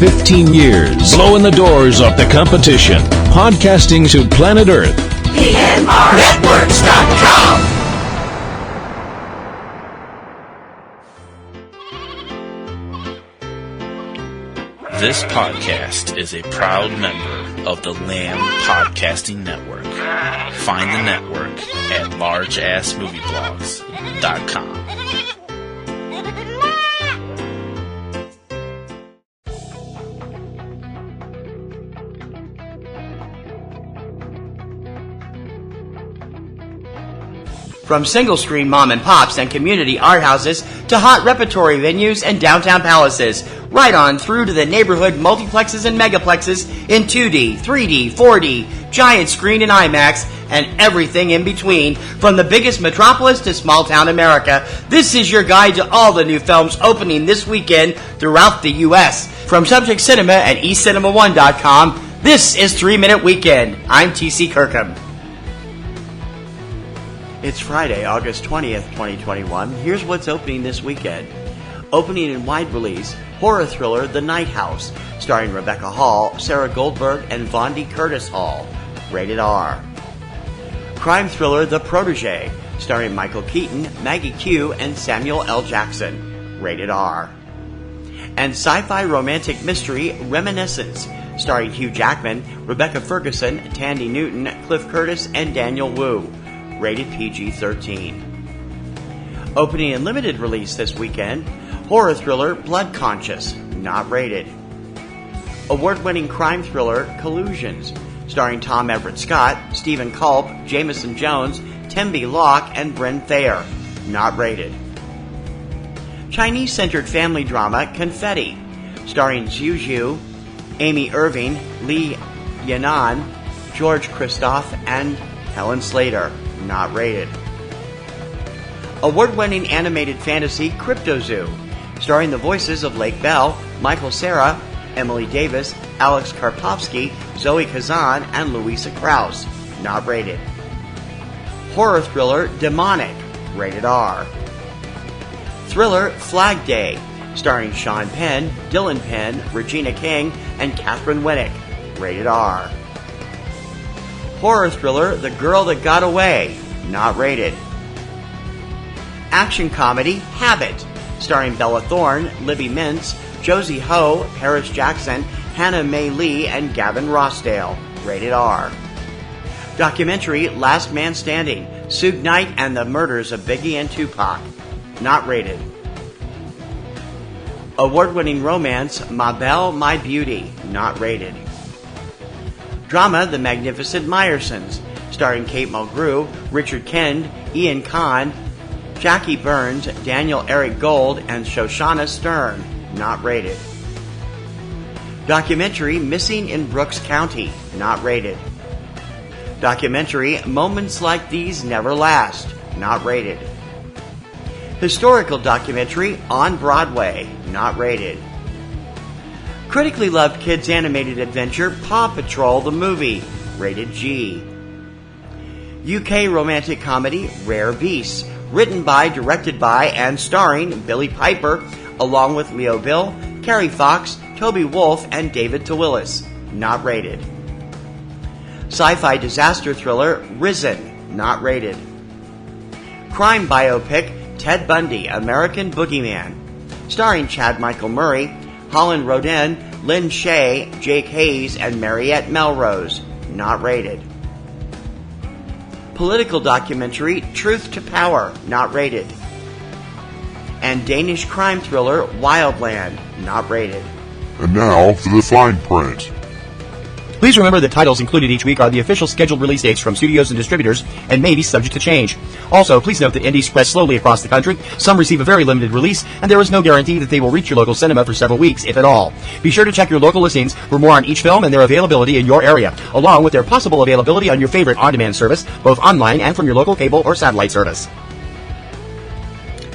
15 years, blowing the doors off the competition. Podcasting to planet Earth. PNRNetworks.com. This podcast is a proud member of the Lamb Podcasting Network. Find the network at largeassmovieblogs.com. From single-screen mom and pops and community art houses to hot repertory venues and downtown palaces, right on through to the neighborhood multiplexes and megaplexes in 2D, 3D, 4D, giant screen and IMAX, and everything in between. From the biggest metropolis to small-town America, this is your guide to all the new films opening this weekend throughout the U.S. From Subject Cinema and eCinemaOne.com, this is 3 Minute Weekend. I'm T.C. Kirkham. It's Friday, August 20th, 2021. Here's what's opening this weekend. Opening in wide release, horror thriller The Night House, starring Rebecca Hall, Sarah Goldberg, and Vondi Curtis Hall. Rated R. Crime thriller The Protégé, starring Michael Keaton, Maggie Q, and Samuel L. Jackson. Rated R. And sci-fi romantic mystery Reminiscence, starring Hugh Jackman, Rebecca Ferguson, Tandy Newton, Cliff Curtis, and Daniel Wu. Rated PG-13. Opening in limited release this weekend, horror thriller Blood Conscious, not rated. Award-winning crime thriller Collusions, starring Tom Everett Scott, Stephen Culp, Jameson Jones, Tembi Locke, and Bryn Thayer, not rated. Chinese-centered family drama Confetti, starring Zhu Zhu, Amy Irving, Li Yanan, George Christoph, and Helen Slater, not rated. Award-winning animated fantasy Cryptozoo, starring the voices of Lake Bell, Michael Cera, Emily Davis, Alex Karpovsky, Zoe Kazan, and Louisa Krause, not rated. Horror thriller Demonic, rated R. Thriller Flag Day, starring Sean Penn, Dylan Penn, Regina King, and Catherine Winnick, rated R. Horror thriller The Girl That Got Away, not rated. Action comedy Habit, starring Bella Thorne, Libby Mintz, Josie Ho, Paris Jackson, Hannah Mae Lee, and Gavin Rossdale, rated R. Documentary Last Man Standing, Suge Knight and the Murders of Biggie and Tupac, not rated. Award-winning romance Ma Belle, My Beauty, not rated. Drama The Magnificent Myersons, starring Kate Mulgrew, Richard Kend, Ian Kahn, Jackie Burns, Daniel Eric Gold, and Shoshana Stern, not rated. Documentary Missing in Brooks County, not rated. Documentary Moments Like These Never Last, not rated. Historical documentary On Broadway, not rated. Critically loved kids animated adventure Paw Patrol the Movie, rated G. UK romantic comedy Rare Beasts, written by, directed by, and starring Billy Piper, along with Leo Bill, Carrie Fox, Toby Wolfe, and David Tewillis, not rated. Sci-fi disaster thriller Risen, not rated. Crime biopic Ted Bundy, American Boogeyman, starring Chad Michael Murray, Holland Roden, Lynn Shay, Jake Hayes, and Mariette Melrose, not rated. Political documentary Truth to Power, not rated. And Danish crime thriller Wildland, not rated. And now for the fine print. Please remember that titles included each week are the official scheduled release dates from studios and distributors and may be subject to change. Also, please note that indies spread slowly across the country. Some receive a very limited release, and there is no guarantee that they will reach your local cinema for several weeks, if at all. Be sure to check your local listings for more on each film and their availability in your area, along with their possible availability on your favorite on-demand service, both online and from your local cable or satellite service.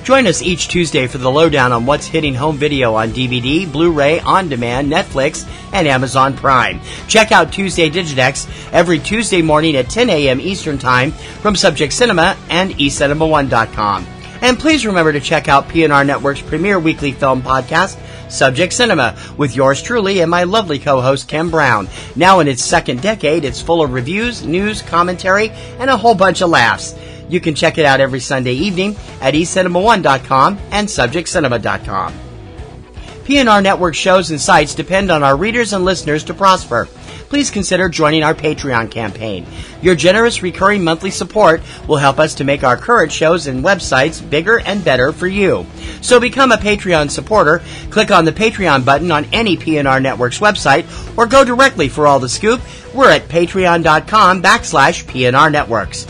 Join us each Tuesday for the lowdown on what's hitting home video on DVD, Blu-ray, on-demand, Netflix, and Amazon Prime. Check out Tuesday Digitex every Tuesday morning at 10 a.m. Eastern Time from Subject Cinema and eCinemaOne.com. And please remember to check out PNR Networks' premier weekly film podcast, Subject Cinema, with yours truly and my lovely co-host Kim Brown. Now in its second decade, it's full of reviews, news, commentary, and a whole bunch of laughs. You can check it out every Sunday evening at eCinemaOne.com and subjectcinema.com. PNR Networks shows and sites depend on our readers and listeners to prosper. Please consider joining our Patreon campaign. Your generous recurring monthly support will help us to make our current shows and websites bigger and better for you. So become a Patreon supporter, click on the Patreon button on any PNR Networks website, or go directly for all the scoop. We're at patreon.com/PNR Networks.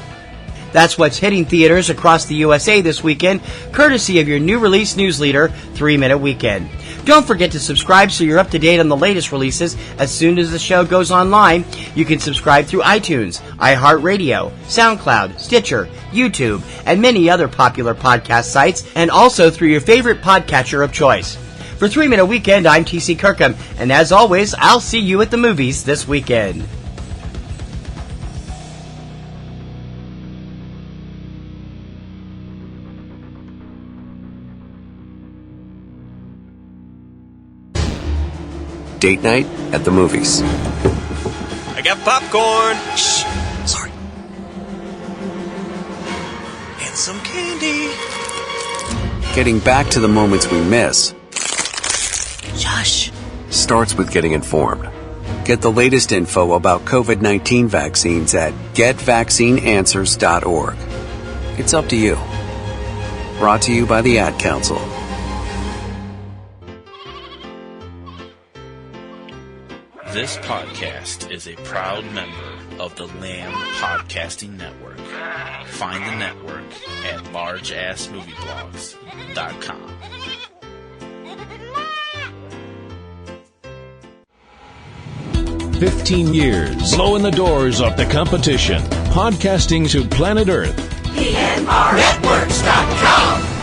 That's what's hitting theaters across the USA this weekend, courtesy of your new release newsleader, 3 Minute Weekend. Don't forget to subscribe so you're up to date on the latest releases as soon as the show goes online. You can subscribe through iTunes, iHeartRadio, SoundCloud, Stitcher, YouTube, and many other popular podcast sites, and also through your favorite podcatcher of choice. For 3 Minute Weekend, I'm TC Kirkham, and as always, I'll see you at the movies this weekend. Date night at the movies. I got popcorn. Shh. Sorry. And some candy. Getting back to the moments we miss. Shush. Starts with getting informed. Get the latest info about COVID-19 vaccines at GetVaccineAnswers.org. It's up to you. Brought to you by the Ad Council. This podcast is a proud member of the Lamb Podcasting Network. Find the network at largeassmovieblogs.com. "15 years, blowing the doors off the competition, podcasting to planet Earth. PNRNetworks.com.